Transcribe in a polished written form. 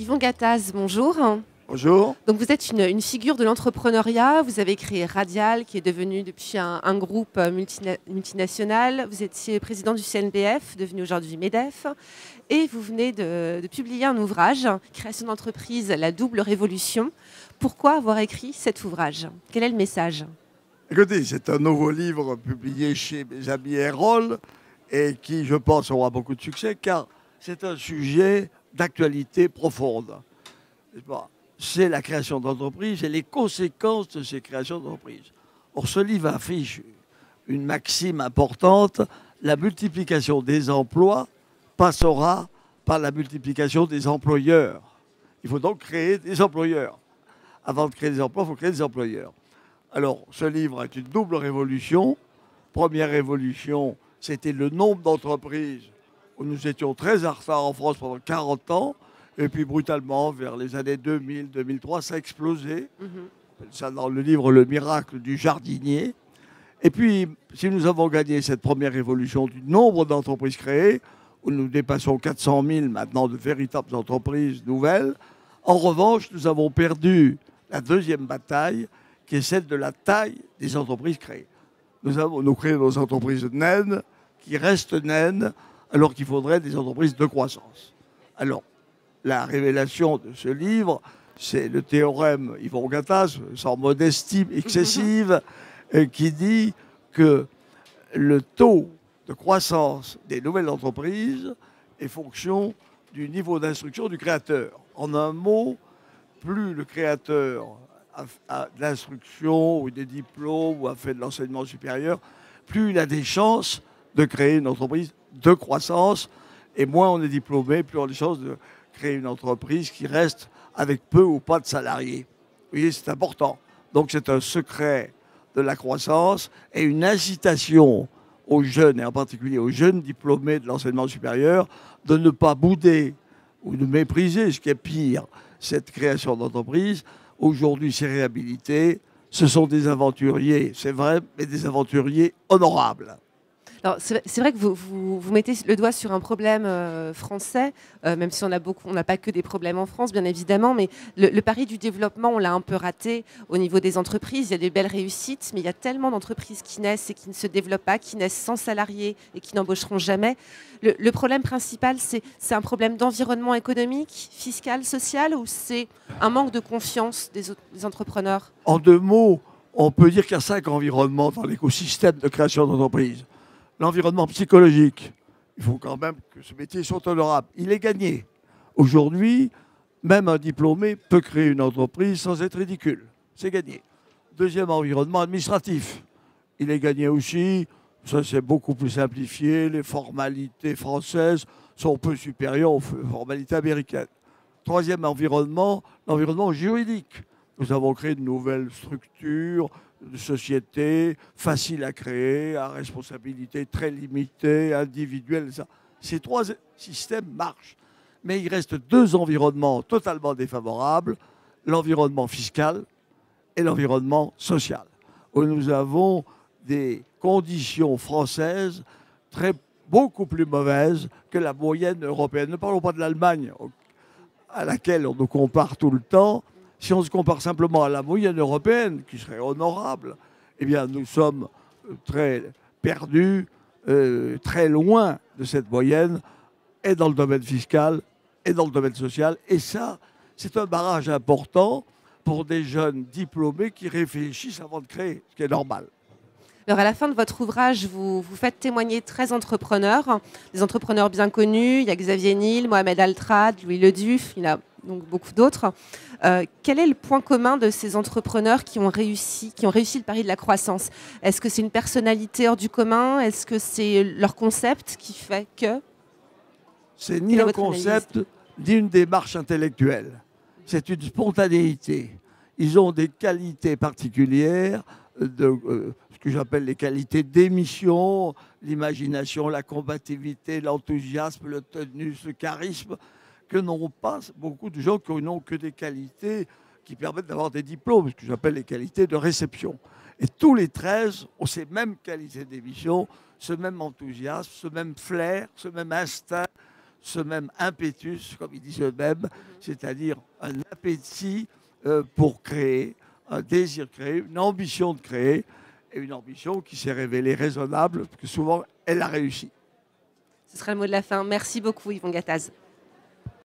Yvon Gattaz, bonjour. Bonjour. Donc vous êtes une figure de l'entrepreneuriat. Vous avez créé Radial, qui est devenu depuis un groupe multinational. Vous étiez président du CNBF, devenu aujourd'hui MEDEF. Et vous venez de publier un ouvrage, Création d'entreprise, la double révolution. Pourquoi avoir écrit cet ouvrage? Quel est le message? Écoutez, c'est un nouveau livre publié chez mes amis Erol et qui, je pense, aura beaucoup de succès car c'est un sujet d'actualité profonde. C'est la création d'entreprises et les conséquences de ces créations d'entreprises. Or, ce livre affiche une maxime importante: la multiplication des emplois passera par la multiplication des employeurs. Il faut donc créer des employeurs. Avant de créer des emplois, il faut créer des employeurs. Alors, ce livre est une double révolution. Première révolution, c'était le nombre d'entreprises où nous étions très en retard en France pendant 40 ans. Et puis, brutalement, vers les années 2000, 2003, ça a explosé. On appelle ça dans le livre le miracle du jardinier. Et puis, si nous avons gagné cette première révolution du nombre d'entreprises créées, où nous dépassons 400 000 maintenant de véritables entreprises nouvelles, en revanche, nous avons perdu la deuxième bataille, qui est celle de la taille des entreprises créées. Nous créons nos entreprises naines, qui restent naines, alors qu'il faudrait des entreprises de croissance. Alors, la révélation de ce livre, c'est le théorème Yvon Gattaz, sans modestie excessive, qui dit que le taux de croissance des nouvelles entreprises est fonction du niveau d'instruction du créateur. En un mot, plus le créateur a de l'instruction ou des diplômes ou a fait de l'enseignement supérieur, plus il a des chances de créer une entreprise de croissance, et moins on est diplômé, plus on a des chances de créer une entreprise qui reste avec peu ou pas de salariés. Vous voyez, c'est important. Donc c'est un secret de la croissance et une incitation aux jeunes, et en particulier aux jeunes diplômés de l'enseignement supérieur, de ne pas bouder ou de mépriser, ce qui est pire, cette création d'entreprise. Aujourd'hui, c'est réhabilité. Ce sont des aventuriers, c'est vrai, mais des aventuriers honorables. Alors, c'est vrai que vous mettez le doigt sur un problème français, même si on a beaucoup, on n'a pas que des problèmes en France, bien évidemment, mais le pari du développement, on l'a un peu raté au niveau des entreprises. Il y a des belles réussites, mais il y a tellement d'entreprises qui naissent et qui ne se développent pas, qui naissent sans salariés et qui n'embaucheront jamais. Le problème principal, c'est un problème d'environnement économique, fiscal, social, ou c'est un manque de confiance des entrepreneurs? En deux mots, on peut dire qu'il y a 5 environnements dans l'écosystème de création d'entreprise. L'environnement psychologique, il faut quand même que ce métier soit honorable. Il est gagné. Aujourd'hui, même un diplômé peut créer une entreprise sans être ridicule. C'est gagné. Deuxième environnement administratif. Il est gagné aussi. Ça, c'est beaucoup plus simplifié. Les formalités françaises sont peu supérieures aux formalités américaines. Troisième environnement, l'environnement juridique. Nous avons créé de nouvelles structures de sociétés faciles à créer, à responsabilité très limitée, individuelle. Ces 3 systèmes marchent. Mais il reste 2 environnements totalement défavorables, l'environnement fiscal et l'environnement social, où nous avons des conditions françaises beaucoup plus mauvaises que la moyenne européenne. Ne parlons pas de l'Allemagne, à laquelle on nous compare tout le temps. Si on se compare simplement à la moyenne européenne, qui serait honorable, eh bien, nous sommes très perdus, très loin de cette moyenne, et dans le domaine fiscal, et dans le domaine social. Et ça, c'est un barrage important pour des jeunes diplômés qui réfléchissent avant de créer, ce qui est normal. Alors à la fin de votre ouvrage, vous faites témoigner 13 entrepreneurs, des entrepreneurs bien connus. Il y a Xavier Niel, Mohamed Altrad, Louis Leduf, il y en a donc beaucoup d'autres. Quel est le point commun de ces entrepreneurs qui ont réussi le pari de la croissance? Est-ce que c'est une personnalité hors du commun? Est-ce que c'est leur concept qui fait que? C'est ni un concept, ni une démarche intellectuelle. C'est une spontanéité. Ils ont des qualités particulières, ce que j'appelle les qualités d'émission, l'imagination, la combativité, l'enthousiasme, le tonus, le charisme, que n'ont pas beaucoup de gens qui n'ont que des qualités qui permettent d'avoir des diplômes, ce que j'appelle les qualités de réception. Et tous les 13 ont ces mêmes qualités d'émission, ce même enthousiasme, ce même flair, ce même instinct, ce même impétus, comme ils disent eux-mêmes, c'est-à-dire un appétit pour créer, un désir de créer, une ambition de créer, et une ambition qui s'est révélée raisonnable, parce que souvent, elle a réussi. Ce sera le mot de la fin. Merci beaucoup, Yvon Gattaz.